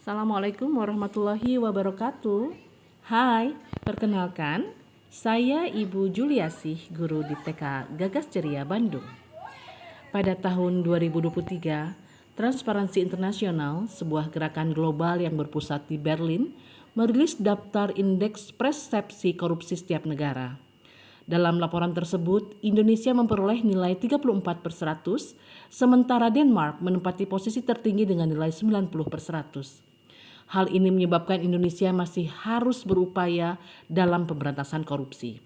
Assalamualaikum warahmatullahi wabarakatuh. Hai, perkenalkan, saya Ibu Juliasih, guru di TK Gagas Ceria Bandung. Pada tahun 2023, Transparansi Internasional, sebuah gerakan global yang berpusat di Berlin, merilis daftar indeks persepsi korupsi setiap negara. Dalam laporan tersebut, Indonesia memperoleh nilai 34/100, sementara Denmark menempati posisi tertinggi dengan nilai 90/100. Hal ini menyebabkan Indonesia masih harus berupaya dalam pemberantasan korupsi.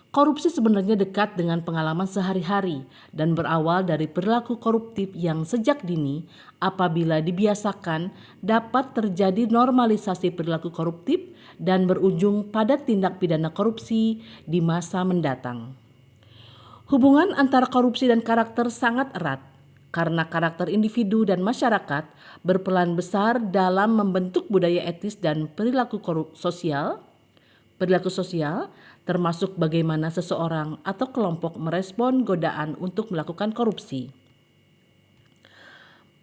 Korupsi sebenarnya dekat dengan pengalaman sehari-hari dan berawal dari perilaku koruptif yang sejak dini, apabila dibiasakan, dapat terjadi normalisasi perilaku koruptif dan berujung pada tindak pidana korupsi di masa mendatang. Hubungan antara korupsi dan karakter sangat erat, karena karakter individu dan masyarakat berperan besar dalam membentuk budaya etis dan perilaku sosial, termasuk bagaimana seseorang atau kelompok merespon godaan untuk melakukan korupsi.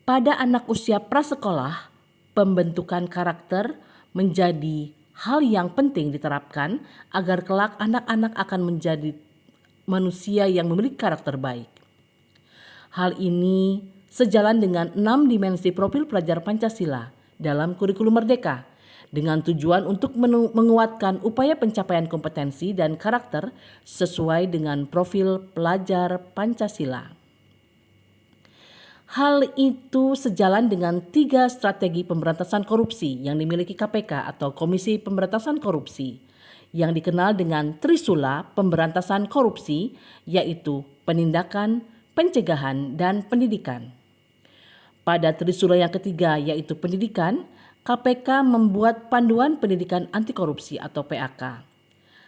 Pada anak usia prasekolah, pembentukan karakter menjadi hal yang penting diterapkan agar kelak anak-anak akan menjadi manusia yang memiliki karakter baik. Hal ini sejalan dengan 6 dimensi profil pelajar Pancasila dalam kurikulum Merdeka dengan tujuan untuk menguatkan upaya pencapaian kompetensi dan karakter sesuai dengan profil pelajar Pancasila. Hal itu sejalan dengan 3 strategi pemberantasan korupsi yang dimiliki KPK atau Komisi Pemberantasan Korupsi yang dikenal dengan Trisula Pemberantasan Korupsi, yaitu penindakan, pencegahan, dan pendidikan. Pada trisula yang ketiga, yaitu pendidikan, KPK membuat panduan pendidikan anti korupsi atau PAK.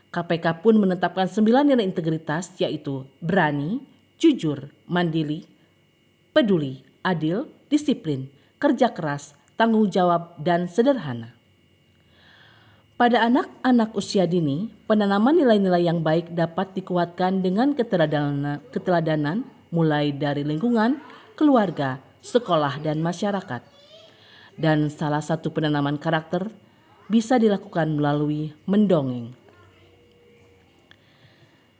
KPK pun menetapkan 9 nilai integritas, yaitu berani, jujur, mandiri, peduli, adil, disiplin, kerja keras, tanggung jawab, dan sederhana. Pada anak-anak usia dini, penanaman nilai-nilai yang baik dapat dikuatkan dengan keteladanan mulai dari lingkungan, keluarga, sekolah, dan masyarakat. Dan salah satu penanaman karakter bisa dilakukan melalui mendongeng.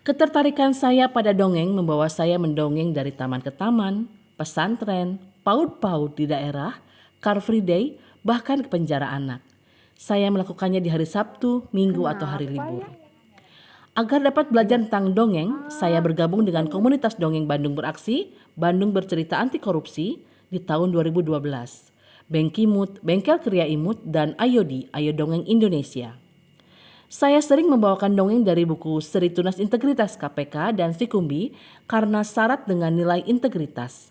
Ketertarikan saya pada dongeng membawa saya mendongeng dari taman ke taman, pesantren, PAUD di daerah, Car Free Day, bahkan ke penjara anak. Saya melakukannya di hari Sabtu, Minggu, atau hari libur. Agar dapat belajar tentang dongeng, saya bergabung dengan komunitas dongeng Bandung Beraksi, Bandung Bercerita Anti Korupsi di tahun 2012. Bengkel Kriya Imut, dan Ayodi, Ayo Dongeng Indonesia. Saya sering membawakan dongeng dari buku Seri Tunas Integritas KPK dan Sikumbi karena syarat dengan nilai integritas.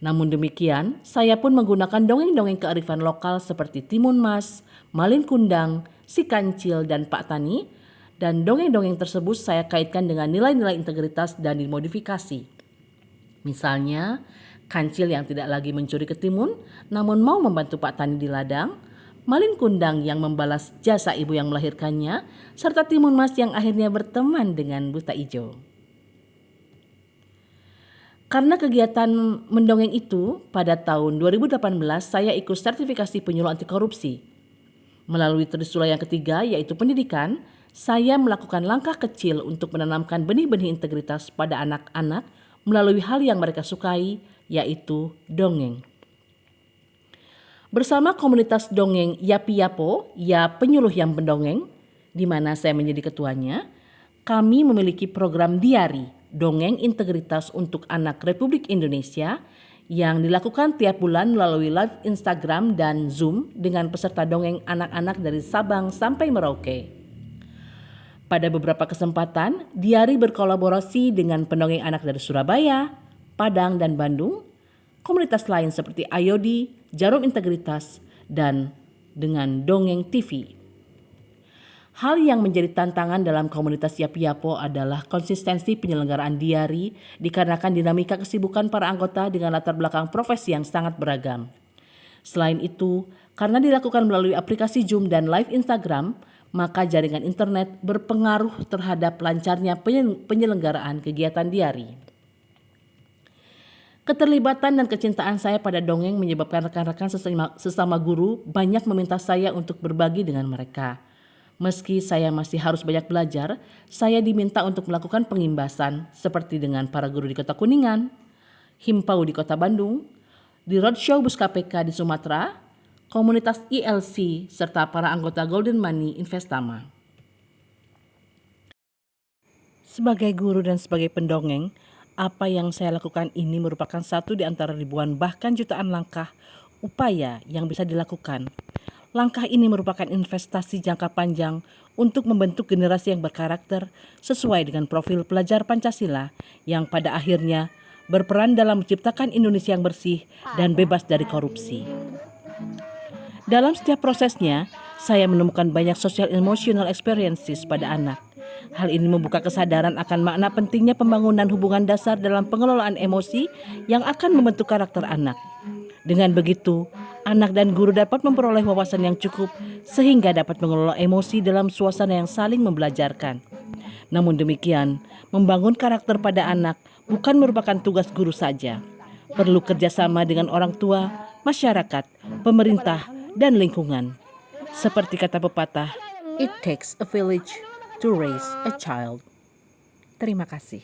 Namun demikian, saya pun menggunakan dongeng-dongeng kearifan lokal seperti Timun Mas, Malin Kundang, Si Kancil, dan Pak Tani, dan dongeng-dongeng tersebut saya kaitkan dengan nilai-nilai integritas dan dimodifikasi. Misalnya, Kancil yang tidak lagi mencuri ketimun, namun mau membantu Pak Tani di ladang, Malin Kundang yang membalas jasa ibu yang melahirkannya, serta Timun Mas yang akhirnya berteman dengan buta ijo. Karena kegiatan mendongeng itu, pada tahun 2018 saya ikut sertifikasi penyuluh anti korupsi. Melalui trisula yang ketiga, yaitu pendidikan, saya melakukan langkah kecil untuk menanamkan benih-benih integritas pada anak-anak melalui hal yang mereka sukai, yaitu dongeng. Bersama komunitas dongeng Yapi Yapo, ya penyuluh yang mendongeng, di mana saya menjadi ketuanya, kami memiliki program diari Dongeng Integritas untuk Anak Republik Indonesia yang dilakukan tiap bulan melalui live Instagram dan Zoom dengan peserta dongeng anak-anak dari Sabang sampai Merauke. Pada beberapa kesempatan, diari berkolaborasi dengan pendongeng anak dari Surabaya, Padang, dan Bandung, komunitas lain seperti Ayodi, Jarum Integritas, dan dengan Dongeng TV. Hal yang menjadi tantangan dalam komunitas Yapi Yapo adalah konsistensi penyelenggaraan diari dikarenakan dinamika kesibukan para anggota dengan latar belakang profesi yang sangat beragam. Selain itu, karena dilakukan melalui aplikasi Zoom dan live Instagram, maka jaringan internet berpengaruh terhadap lancarnya penyelenggaraan kegiatan diari. Keterlibatan dan kecintaan saya pada dongeng menyebabkan rekan-rekan sesama guru banyak meminta saya untuk berbagi dengan mereka. Meski saya masih harus banyak belajar, saya diminta untuk melakukan pengimbasan seperti dengan para guru di Kota Kuningan, Himpau di Kota Bandung, di Roadshow Bus KPK di Sumatera, komunitas ILC, serta para anggota Golden Money Investama. Sebagai guru dan sebagai pendongeng, apa yang saya lakukan ini merupakan satu di antara ribuan bahkan jutaan langkah upaya yang bisa dilakukan. Langkah ini merupakan investasi jangka panjang untuk membentuk generasi yang berkarakter sesuai dengan profil pelajar Pancasila yang pada akhirnya berperan dalam menciptakan Indonesia yang bersih dan bebas dari korupsi. Dalam setiap prosesnya, saya menemukan banyak social emotional experiences pada anak. Hal ini membuka kesadaran akan makna pentingnya pembangunan hubungan dasar dalam pengelolaan emosi yang akan membentuk karakter anak. Dengan begitu, anak dan guru dapat memperoleh wawasan yang cukup sehingga dapat mengelola emosi dalam suasana yang saling membelajarkan. Namun demikian, membangun karakter pada anak bukan merupakan tugas guru saja. Perlu kerjasama dengan orang tua, masyarakat, pemerintah, dan lingkungan. Seperti kata pepatah, "It takes a village to raise a child." Terima kasih.